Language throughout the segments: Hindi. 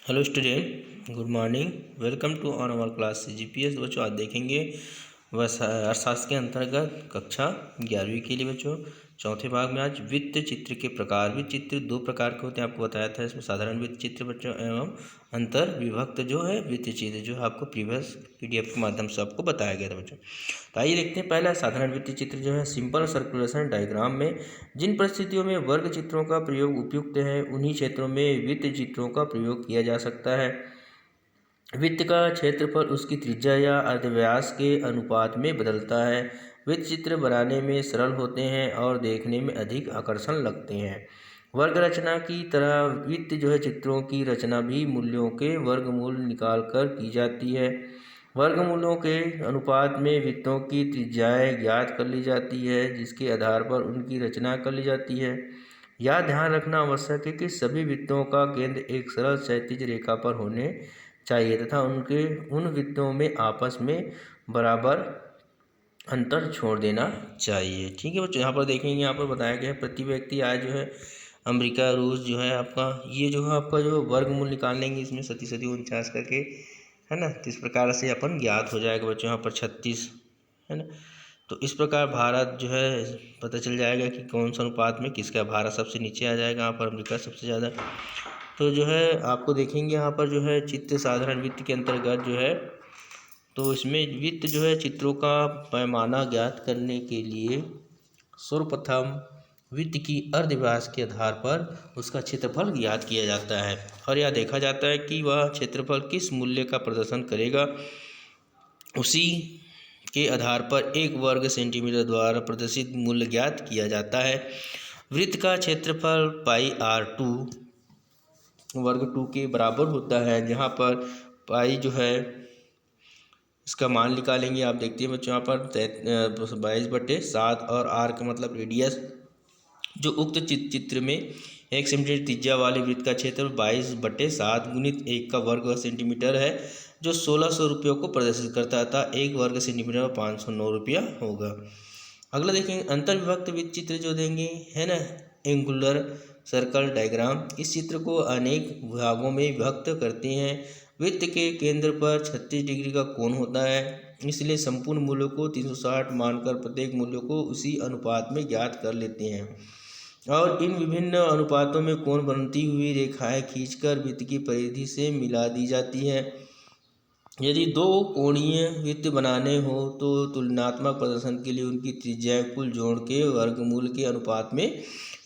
Hello student, good morning. Welcome to on our class GPS. बच्चों आज देखेंगे अर्थशास्त्र के अंतर्गत कक्षा 11वीं के लिए बच्चों चौथे भाग में आज वित्त चित्र के प्रकार। वित्त चित्र दो प्रकार के होते हैं, आपको बताया था। इसमें साधारण वित्त चित्र बच्चों एवं अंतर विभक्त जो है वित्त चित्र, जो आपको प्रीवियस पीडीएफ के माध्यम से आपको बताया गया था बच्चों। तो आइए देखते हैं। पहला साधारण वित्त चित्र जो है सिंपल सर्कुलेशन डायग्राम में जिन परिस्थितियों में वर्ग चित्रों का प्रयोग उपयुक्त है उन्हीं क्षेत्रों में वित्त चित्रों का प्रयोग किया जा सकता है। वित्त का क्षेत्रफल उसकी त्रिज्या या अर्धव्यास के अनुपात में बदलता है। वित्त चित्र बनाने में सरल होते हैं और देखने में अधिक आकर्षण लगते हैं। वर्ग रचना की तरह वित्त जो है चित्रों की रचना भी मूल्यों के वर्गमूल निकालकर की जाती है। वर्गमूलों के अनुपात में वित्तों की त्रिज्याएं ज्ञात कर ली जाती है, जिसके आधार पर उनकी रचना कर ली जाती है। यह ध्यान रखना आवश्यक है कि सभी वित्तों का केंद्र एक सरल क्षैतिज रेखा पर होने चाहिए तथा उन वित्तों में आपस में बराबर अंतर छोड़ देना चाहिए। ठीक है बच्चों, यहाँ पर देखेंगे, यहाँ पर बताया गया है प्रति व्यक्ति आय जो है अमेरिका रूस जो है आपका ये जो है आपका जो वर्गमूल निकालेंगे इसमें 37 करके है ना। तो इस प्रकार से अपन ज्ञात हो जाएगा बच्चों। यहाँ पर 36 है ना। तो इस प्रकार भारत जो है पता चल जाएगा कि कौन सा अनुपात में किसका। भारत सबसे नीचे आ जाएगा, यहाँ पर अमेरिका सबसे ज़्यादा। तो जो है आपको देखेंगे यहाँ पर जो है चित्र साधारण वित्त के अंतर्गत जो है, तो इसमें वित्त जो है चित्रों का पैमाना ज्ञात करने के लिए सर्वप्रथम वित्त की अर्धव्यास के आधार पर उसका क्षेत्रफल ज्ञात किया जाता है और यह देखा जाता है कि वह क्षेत्रफल किस मूल्य का प्रदर्शन करेगा। उसी के आधार पर एक वर्ग सेंटीमीटर द्वारा प्रदर्शित मूल्य ज्ञात किया जाता है। वृत्त का क्षेत्रफल πr2 वर्ग 2 के बराबर होता है, जहाँ पर पाई जो है इसका मान निकालेंगे। आप देखते हैं बच्चों यहाँ पर 22/7 और आर का मतलब रेडियस जो उक्त चित्र में 1 सेंटीमीटर त्रिज्या वाले वृत्त का क्षेत्र 22/7 गुणित 1 का वर्ग सेंटीमीटर है, जो 1600 रुपयों को प्रदर्शित करता था। 1 वर्ग सेंटीमीटर में 509 रुपया होगा। अगला देखेंगे अंतर विभक्त वित्त चित्र जो देंगे है ना, एंगुलर सर्कल डायग्राम। इस चित्र को अनेक भागों में विभक्त करते हैं। वृत्त के केंद्र पर 36 डिग्री का कोण होता है, इसलिए संपूर्ण मूल्यों को 360 मानकर प्रत्येक मूल्य को उसी अनुपात में ज्ञात कर लेते हैं और इन विभिन्न अनुपातों में कोण बनती हुई रेखाएं खींचकर वृत्त की परिधि से मिला दी जाती है। यदि दो कोणीय वृत्त बनाने हो तो तुलनात्मक प्रदर्शन के लिए उनकी त्रिज्याएं कुल जोड़ के वर्गमूल के अनुपात में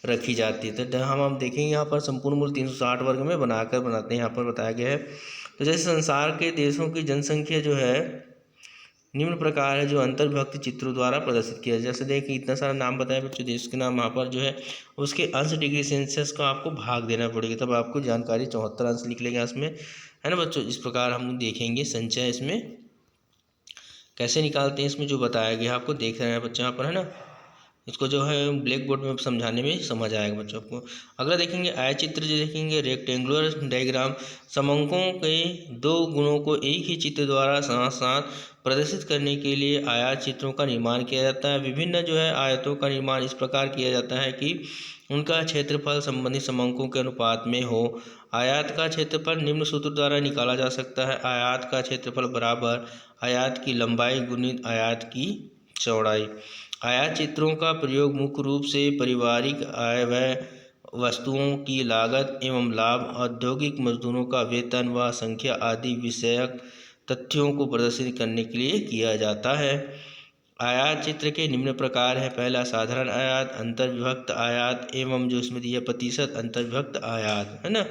रखी जाती है। तो हम देखेंगे यहाँ पर संपूर्ण मूल 360 वर्ग में बनाते हैं। यहाँ पर बताया गया है। तो जैसे संसार के देशों की जनसंख्या जो है निम्न प्रकार है, जो अंतर्विभक्त चित्रों द्वारा प्रदर्शित किया। जैसे देखिए इतना सारा नाम बताया बच्चों, देश के नाम। यहाँ पर जो है उसके अंश डिग्री सेल्सियस का आपको भाग देना पड़ेगा, तब आपको जानकारी 74 अंश निकलेगा इसमें, है ना बच्चों। इस प्रकार हम देखेंगे संचय इसमें कैसे निकालते हैं, इसमें जो बताया गया आपको देख रहे हैं बच्चों यहाँ पर, है ना। इसको जो है ब्लैक बोर्ड में समझाने में समझ आएगा बच्चों को। अगला देखेंगे आय चित्र जो देखेंगे रेक्टेंगुलर डायग्राम। समंकों के दो गुणों को एक ही चित्र द्वारा साथ साथ प्रदर्शित करने के लिए आयत चित्रों का निर्माण किया जाता है। विभिन्न जो है आयतों का निर्माण इस प्रकार किया जाता है कि उनका क्षेत्रफल संबंधित समंकों के अनुपात में हो। आयत का क्षेत्रफल निम्न सूत्र द्वारा निकाला जा सकता है। आयत का क्षेत्रफल बराबर आयत की लंबाई गुणित आयत की चौड़ाई। आयत चित्रों का प्रयोग मुख्य रूप से पारिवारिक आय, व्यय, वस्तुओं की लागत एवं लाभ, औद्योगिक मजदूरों का वेतन व संख्या आदि विषयक तथ्यों को प्रदर्शित करने के लिए किया जाता है। आयत चित्र के निम्न प्रकार है। पहला साधारण आयत, अंतर्विभक्त आयत एवं जो इसमें दिया प्रतिशत अंतर्विभक्त आयत, है ना।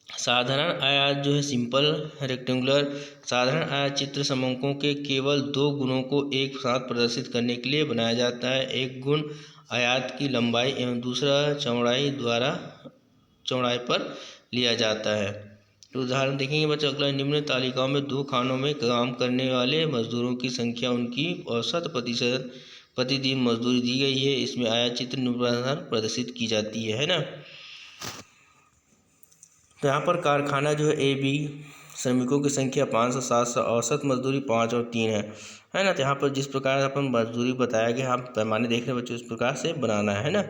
साधारण आयत जो है सिंपल रेक्टेंगुलर। साधारण आयत चित्र समंकों के केवल दो गुणों को एक साथ प्रदर्शित करने के लिए बनाया जाता है। एक गुण आयत की लंबाई एवं दूसरा चौड़ाई पर लिया जाता है। तो उदाहरण देखेंगे बच्चों अगला, निम्न तालिकाओं में दो खानों में काम करने वाले मजदूरों की संख्या, उनकी औसत प्रतिशत प्रतिदिन मजदूरी दी गई है। इसमें आयत चित्र निम्नानुसार प्रदर्शित की जाती है ना। तो यहाँ पर कारखाना जो है AB, श्रमिकों की संख्या 500-700, औसत मजदूरी 5 और 3 है ना। तो यहाँ पर जिस प्रकार अपन मजदूरी बताया गया, हम पैमाने देख रहे हैं बच्चों, इस प्रकार से बनाना है ना।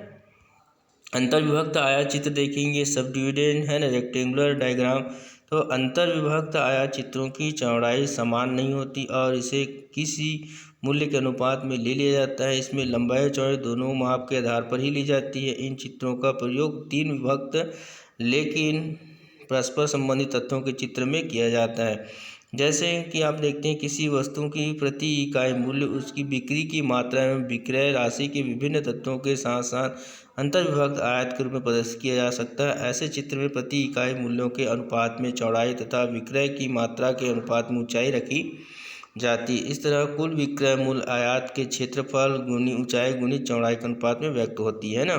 अंतर विभक्त आया चित्र देखेंगे, सब डिविडेंड है ना, रेक्टेंगुलर डायग्राम। तो अंतर विभक्त आया चित्रों की चौड़ाई समान नहीं होती और इसे किसी मूल्य के अनुपात में ले लिया जाता है। इसमें लंबाई चौड़ाई दोनों माप के आधार पर ही ली जाती है। इन चित्रों का प्रयोग तीन विभक्त लेकिन परस्पर संबंधित तत्वों के चित्र में किया जाता है। जैसे कि आप देखते हैं किसी वस्तु की प्रति इकाई मूल्य उसकी बिक्री की मात्रा एवं विक्रय राशि के विभिन्न तत्वों के साथ साथ अंतर विभक्त आयत के रूप में प्रदर्शित किया जा सकता है। ऐसे चित्र में प्रति इकाई मूल्यों के अनुपात में चौड़ाई तथा विक्रय की मात्रा के अनुपात में ऊंचाई रखी जाती है। इस तरह कुल विक्रय मूल्य आयत के क्षेत्रफल गुनी ऊंचाई गुनी चौड़ाई के अनुपात में व्यक्त होती है ना।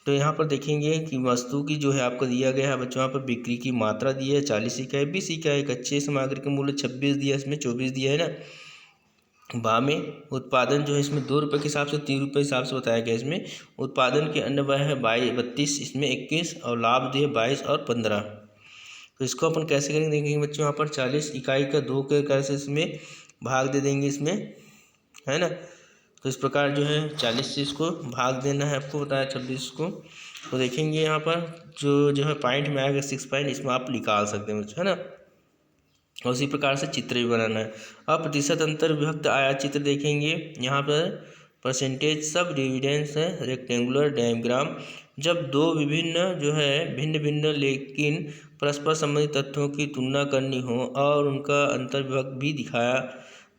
तो यहाँ पर देखेंगे कि वस्तु की जो है आपको दिया गया है बच्चों, यहाँ पर बिक्री की मात्रा दी है 40 इकाई, 20 इकाई, कच्चे सामग्री का मूल्य 26 दिया है, इसमें 24 दिया है ना। बा में उत्पादन जो है इसमें 2 रुपये के हिसाब से 3 रुपये के हिसाब से बताया गया। इसमें उत्पादन के अन्य व्यय है 32, इसमें 21 और लाभ दिए 22 और 15। तो इसको अपन कैसे करेंगे देखेंगे बच्चों, यहाँ पर 40 इकाई का 2 के कर से इसमें भाग दे देंगे इसमें, है ना। तो इस प्रकार जो है 40 से इसको भाग देना है, आपको बताया 26 को। तो देखेंगे यहाँ पर जो है पॉइंट में आएगा 6 पॉइंट, इसमें आप निकाल सकते हैं बच्चों, है ना। और उसी प्रकार से चित्र भी बनाना है। अब प्रतिशत अंतर विभक्त आया चित्र देखेंगे, यहाँ पर परसेंटेज सब डिविडेंस है, रेक्टेंगुलर डायग्राम। जब दो विभिन्न जो है भिन्न भिन्न लेकिन परस्पर संबंधित तत्वों की तुलना करनी हो और उनका अंतर विभक्त भी दिखाया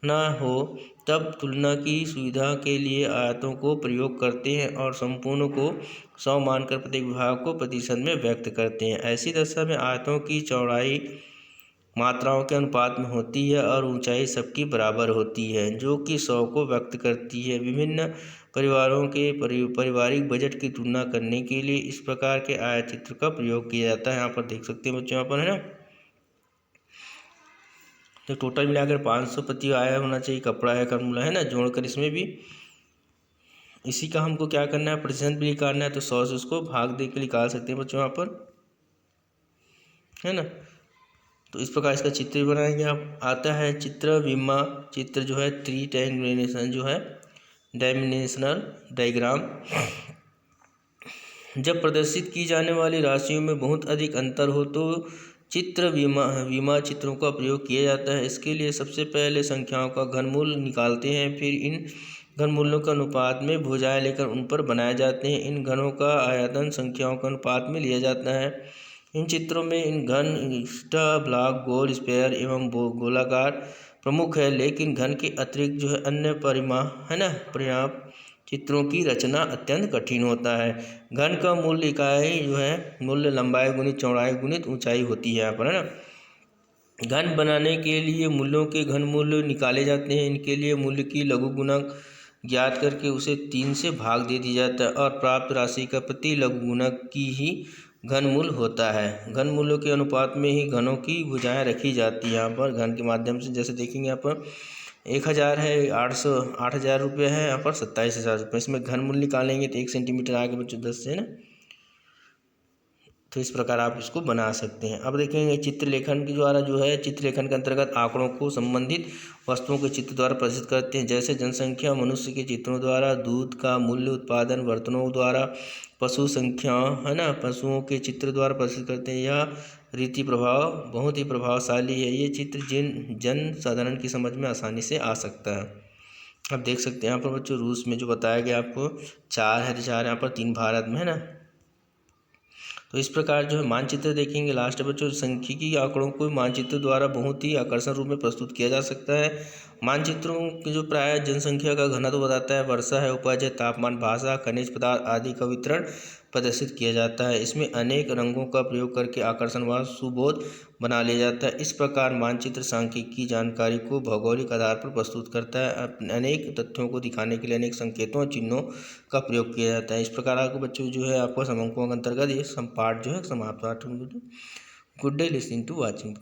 ना हो, तब तुलना की सुविधा के लिए आयतों को प्रयोग करते हैं और संपूर्ण को 100 मानकर प्रत्येक विभाग को प्रतिशत में व्यक्त करते हैं। ऐसी दशा में आयतों की चौड़ाई मात्राओं के अनुपात में होती है और ऊंचाई सबकी बराबर होती है, जो कि 100 को व्यक्त करती है। विभिन्न परिवारों के पारिवारिक बजट की तुलना करने के लिए इस प्रकार के आयतचित्र का प्रयोग किया जाता है। यहाँ पर देख सकते हैं बच्चों, यहाँ पर है ना। तो टोटल मिलाकर 500 प्रति आया होना चाहिए, कपड़ा है कर्मूला है ना, जोड़कर इसमें भी इसी का हमको क्या करना है, प्रतिशत भी निकालना है। तो 100 से उसको भाग दे के निकाल सकते हैं बच्चों यहाँ पर, है ना। तो इस प्रकार इसका चित्र भी बनाएंगे आप। आता है चित्र विमा चित्र जो है 3 डायमेंशन जो है डायमेंशनल डायग्राम। जब प्रदर्शित की जाने वाली राशियों में बहुत अधिक अंतर हो तो चित्र विमा चित्रों का प्रयोग किया जाता है। इसके लिए सबसे पहले संख्याओं का घनमूल निकालते हैं, फिर इन घनमूलों के अनुपात में भुजाएं लेकर उन पर बनाए जाते हैं। इन घनों का आयतन संख्याओं के अनुपात में लिया जाता है। इन चित्रों में इन घन ब्लॉक गोल स्क्वायर एवं गोलाकार प्रमुख है, लेकिन घन के अतिरिक्त जो है अन्य परिमाप चित्रों की रचना अत्यंत कठिन होता है। घन का मूल्य इकाई जो है मूल्य लंबाई गुणित चौड़ाई गुणित ऊंचाई होती है यहाँ पर, है ना। घन बनाने के लिए मूल्यों के घन मूल्य निकाले जाते हैं। इनके लिए मूल्य की लघु गुणक ज्ञात करके उसे 3 से भाग दे दिया जाता है और प्राप्त राशि का प्रति लघु गुणक की ही घन मूल्य होता है। घन मूल्यों के अनुपात में ही घनों की भुजाएं रखी जाती है। यहाँ पर घन के माध्यम से जैसे देखेंगे यहाँ पर 1000 है, 8000 रुपये है, यहाँ पर 27,000 रुपये। इसमें घन मूल्य निकालेंगे तो 1 सेंटीमीटर आगे बच्चों 10 से, है ना। तो इस प्रकार आप इसको बना सकते हैं। अब देखेंगे चित्रलेखन के द्वारा जो है चित्रलेखन के अंतर्गत आंकड़ों को संबंधित वस्तुओं के चित्र द्वारा प्रदर्शित करते हैं। जैसे जनसंख्या मनुष्य के चित्रों द्वारा, दूध का मूल्य उत्पादन बर्तनों द्वारा, पशु संख्या है ना पशुओं के चित्र द्वारा प्रदर्शित करते हैं। यह रीति प्रभाव बहुत ही प्रभावशाली है। ये चित्र जन साधारण की समझ में आसानी से आ सकता है। अब देख सकते हैं यहाँ पर बच्चों रूस में जो बताया गया आपको 4 है तो 4 यहाँ पर 3 भारत में, है ना। तो इस प्रकार जो है मानचित्र देखेंगे लास्ट बच्चों। सांख्यिकी आंकड़ों को मानचित्र द्वारा बहुत ही आकर्षक रूप में प्रस्तुत किया जा सकता है। मानचित्रों के जो प्राय जनसंख्या का घनत्व बताता है, वर्षा है, उपज है, तापमान, भाषा, खनिज पदार्थ आदि का वितरण प्रदर्शित किया जाता है। इसमें अनेक रंगों का प्रयोग करके आकर्षण व सुबोध बना लिया जाता है। इस प्रकार मानचित्र सांख्यिकी जानकारी को भौगोलिक आधार पर प्रस्तुत करता है। अनेक तथ्यों को दिखाने के लिए अनेक संकेतों और चिन्हों का प्रयोग किया जाता है। इस प्रकार आपको बच्चों जो है आपको समंकों के अंतर्गत ये पाठ जो है समाप्त। Good day, listening to watching.